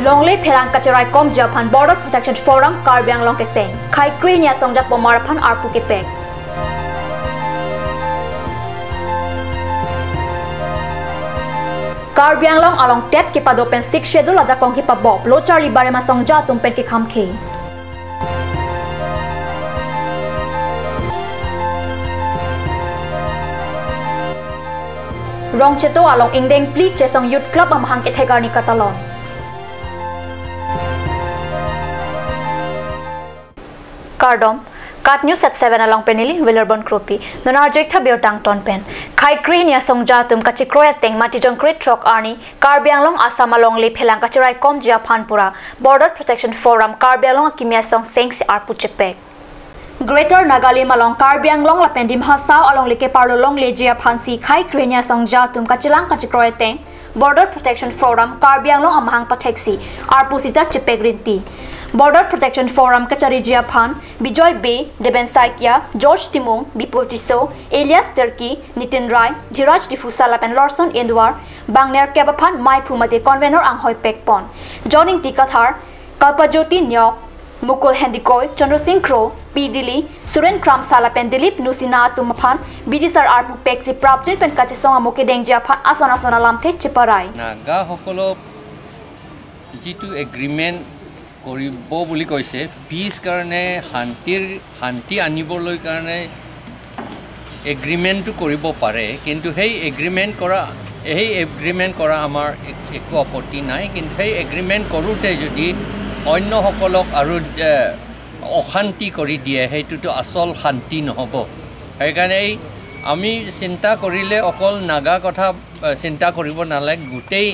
Longley Perang Kacharai Kom Japan Border Protection Forum Karbi Anglong Keseng Khai Kri Nia Songjak Pomarapan Arpu Kepek Karbi Anglong along tet kipadopen 6 schedule aja kong kipabob lo Charlie Barema Songja tumpen ki khamke Rong Cheto along Ingdeng Pli Chesong Youth Club amahang kethegarni katalon Cardom Kat News at 7 along Penili Willerborn Krupi Donar Jekta Biotang Ton Pen Khai Kri Nia Songja tum kachikroya teng Matijong Krit Trok Arni Karbi Anglong Assam along Le Phelang Kachirai Kom Japanpura Border Protection Forum Karbi Anglong Kimia Song Sengsi Arpu Chepek Greater Nagalim along Karbi Anglong la pendim hasao along like parlo long lejia phansi Khai Kri Nia Songja tum kachilang kachikroya teng Border Protection Forum Karbi Anglong amahang patheksi Arpu Sita Chepek Rinti Border Protection Forum Kachari Japan, Bijoy Bay, Deben Saikia, George Timong, Bipul Tiso, Elias Turkey, Nitin Rai, Jiraj Difusala and Lawson Indwar, Bangner Kebapan, Mai Pumate Convenor Anghoy Pekpon, Joining Tikathar, Kalpajoti Nyok, Mukul Hendikoy, Chandra Singh Crow, P. Dili, Suren Kram Salapen Dilip Nusina Tumapan, Bidisar Arpu Pexi Prapjit Pen Kachisong Amuke Deng Japan, Asona Lamte Chiparai. Naga Hokolo G2 Agreement কৰিব বুলি কৈছে পিস কাৰণে শান্তি আনিবলৈ কাৰণে এগ্ৰিমেন্টটো কৰিব পাৰে কিন্তু সেই এগ্ৰিমেন্ট কৰা আমাৰ একো আপত্তি নাই কিন্তু সেই এগ্ৰিমেন্ট কৰোতে যদি অন্য সকলক আৰু অশান্তি কৰি দিয়ে হেতুটো আসল শান্তি নহব সেইকাৰণে আমি চিন্তা কৰিলে অকল নাগা কথা চিন্তা কৰিব নালাগে গোটেই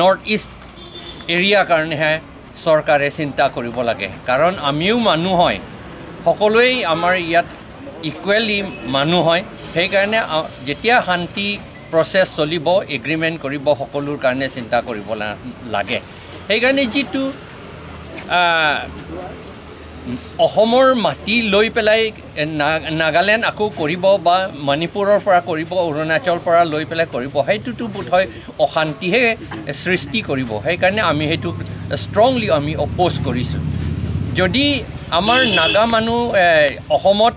নৰ্থ ইষ্ট এৰিয়া কাৰণে সরকারে চিন্তা কৰিব লাগে কারণ আমিও মানুহ হয় সকলোই আমাৰ ইয়াত ইকুৱেলি মানুহ হয় সেই কাৰণে যেতিয়া শান্তি প্ৰসেস চলিব এগ্ৰিমেন্ট কৰিব সকলোৰ কাৰণে চিন্তা কৰিব লাগে সেই কাৰণে যেটো অসমৰ মাটি লৈ পেলাই নাগালেণ্ড আকো কৰিব বা মণিপুৰৰ পৰা কৰিব অৰুণাচল পৰা লৈ পেলাই কৰিব হেতুটো বুধই অশান্তিহে সৃষ্টি কৰিব সেই কাৰণে আমি হেতু strongly আমি অপোজ কৰিছো যদি আমাৰ নাগা মানুহ অসমত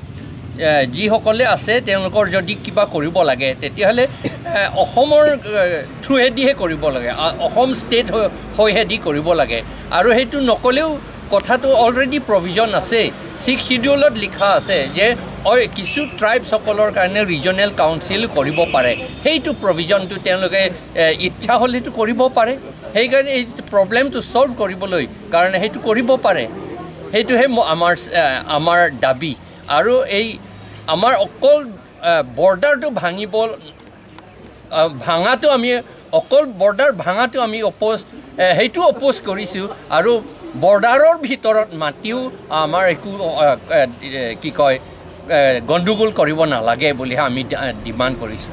যি সকলে আছে তেওঁলোকৰ যদি কিবা কৰিব লাগে তেতিয়াহলে অসমৰ থ্ৰুহেদিহে কৰিব লাগে অসম ষ্টেট হৈহেদি কৰিব লাগে আৰু হেতু নকলেও কথাটো অলৰেডি প্ৰভিজন আছে 6 শিডিউলত লিখা আছে যে কিছু ট্ৰাইবছ সকলৰ কাৰণে ৰিজনাল কাউন্সিল কৰিব পাৰে হেতু প্ৰভিজনটো তেওঁলোকে ইচ্ছা হলেটো কৰিব পাৰে সেই কাৰণে এই প্ৰবলেমটো সলভ কৰিবলৈ কাৰণে হেতু কৰিব পাৰে হেতুহে আমাৰ দাবী আৰু এই আমাৰ অকল বৰ্ডাৰটো ভাঙাটো আমি অকল বৰ্ডাৰ ভাঙাটো আমি অপোজ কৰিছো আৰু বৰ্ডাৰৰ ভিতৰত মাটিও আমাৰ একো কি কয় গণ্ডগোল কৰিব নালাগে বুলি আমি ডিমান্ড কৰিছো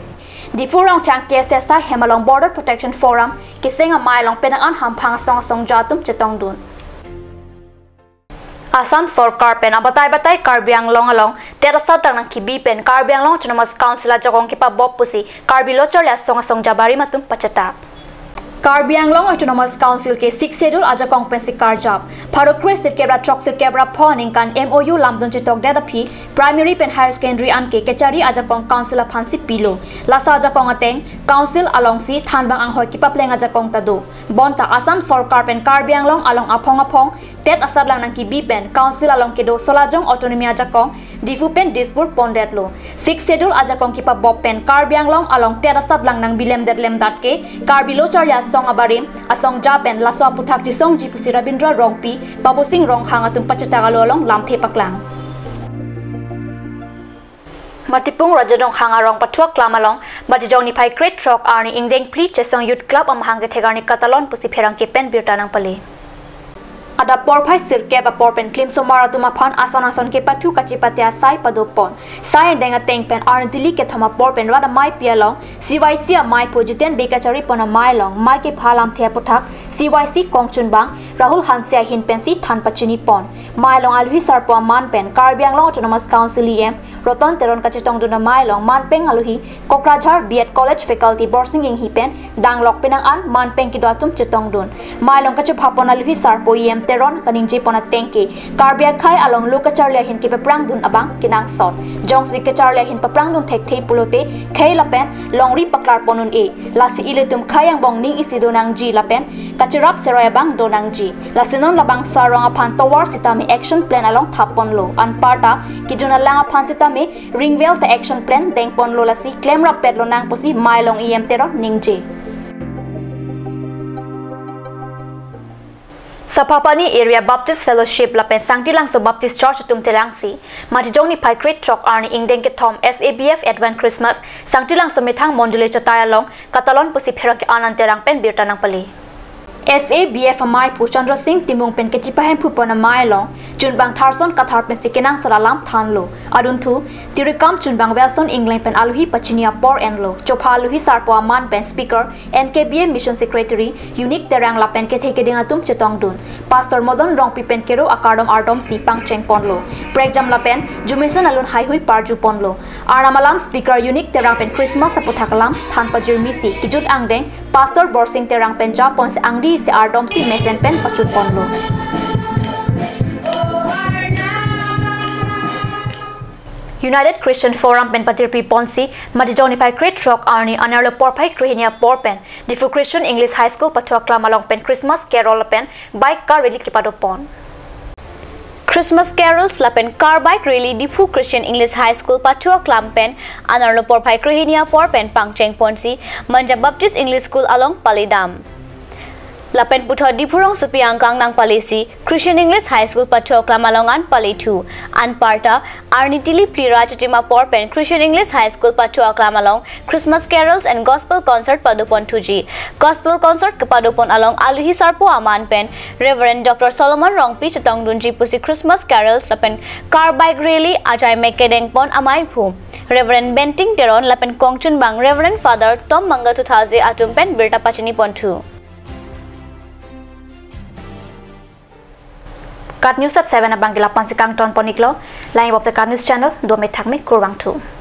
Difurang Tang KSSA Hemalong Border Protection Forum Kisenga Mailong Penangan Hampang Song Jatum Chetongdun Assam Sarkar pen abatay Karbi Anglong along terasa tanang kibi pen Karbi Anglong Autonomous Council jagong kipa bob pusi Karbi Lochar ya song Jabari matum pachata Karbi Anglong Autonomous Council ke 6 schedule aja kompensi karjab Pharo Kresir kebra Troksir kebra Phoning kan MOU lamjon chitok dadapi primary pen higher secondary an ke kechari aja kong council phansi pilo lasa aja kong ateng council along si thanbang ang hoi kipapleng aja kong tadu bonta Assam Sarkar pen Karbi Anglong along apong tet asar lang nang kibi pen council along kedo solajong autonomy aja kong difu pen dispur pondetlo 6 schedule aja kong kipa bob pen Karbi Anglong along tet asar lang nang bilem dat ke Karbi Lochar ya song abarim asong Japan laso aputhak ti song jipusi Rabindra Rongpi Babu Singh Rong hangatum pachatagalolong lamthe paklang Matipung Rajadong hangarong pathuak klamalong bajijong ni phai Great Trok Arni Ingdeng Pli Chesong Youth Club amhang ke thegarni katalon pusi pherang ke pen birtanang pali ada porphai sirke ba porpen klim somara tuma phan ason ke pathu kachipatia sai padopon sai denga tengpen arndili ke thama porpen wada mai pialong CYC a mai pojiten bekachari pona mai long mai ke phalam thia puthak CYC kongchun bang Rahul Hansia hin pensi than pachini pon mai long alhui sarpo man pen Karbiang Long Autonomous Council em roton teron kachitong duna mai long man peng alhui Kokrajhar BEd College faculty borsing ing hi pen danglok penang an man peng ki datum chitong dun mai long kachu phapon alhui sarpo em teron kaningji pona tengki Karbiang khai along lukacharlia hin ki prang dun abang kinang sot jongs dikacharlia hin prang dun thek thei pulote khai lapen longri paklar ponun e lasi iletum khayang bong ning isidonang ji lapen kachirap seroya bang donang ji lasinon labang sarong aphan towar sitami action plan along thapon lo an parta kijuna lang aphan sitami ringwell ta action plan dengpon lo lasi claim rap pedlo nang posi mailong em teron ningji Sapapani Area Baptist Fellowship lapen Sangtilang so Baptist Church tumtelangsi matijong ni pai great truck arni ingdeng ke thom SABF Advent Christmas Sangtilang so mithang mondule chataya long katalon pusi pherang ke ananterang pen birtanang pali SABF mai pu Chandra Singh timung pen ke chipahem pu pona mai long chunbang tharson kathar pen sikenang solalam thanlo aduntu tirikam chunbang welson england pen aluhi pachinia por enlo chopha aluhi sarpo man pen speaker NKBA mission secretary unique terang la pen ke theke dinga tum chetong dun pastor modon rong pi pen kero akardom ardom si pangcheng ponlo breakjam la pen jumesan alun hai hui parju ponlo aramalam speaker unique terang pen Christmas apothakalam than pajir misi kijut angdeng pastor borsing terang pen japon se angdi se ardom si mesen pen pachut ponlo United Christian Forum pen patirpi ponsi matijoni pai great rock arni anarlo porpai krihnia porpen difu Christian English High School pathokla malong pen Christmas carol pen bike car rally kipadopon Christmas carols lapen car bike rally difu Christian English High School pathokla pen anarlo porpai krihnia porpen pangcheng ponsi Manja Baptist English School along Palidam Lapen putho dipurong supiang kang nang palisi Christian English High School pathokla malongan pali 2 anparta arnitili plira chatima porpen Christian English High School pathokla malong Christmas carols and gospel concert padupon 2G gospel concert kepadupon along aluhi sarpo aman pen Reverend Dr. Solomon Rongpi chutong dunji pusi Christmas carols lapen car bike rally ajai mekedeng pon amai phu Reverend Benting Teron lapen kongchun bang Reverend Father Tom Manga 2000 atumpen birta pachini pon 2 Kat News at 7 abang gilapan si Kang Ton Poniklo, lain wab sa Kat News channel, 2 metak me kurang 2.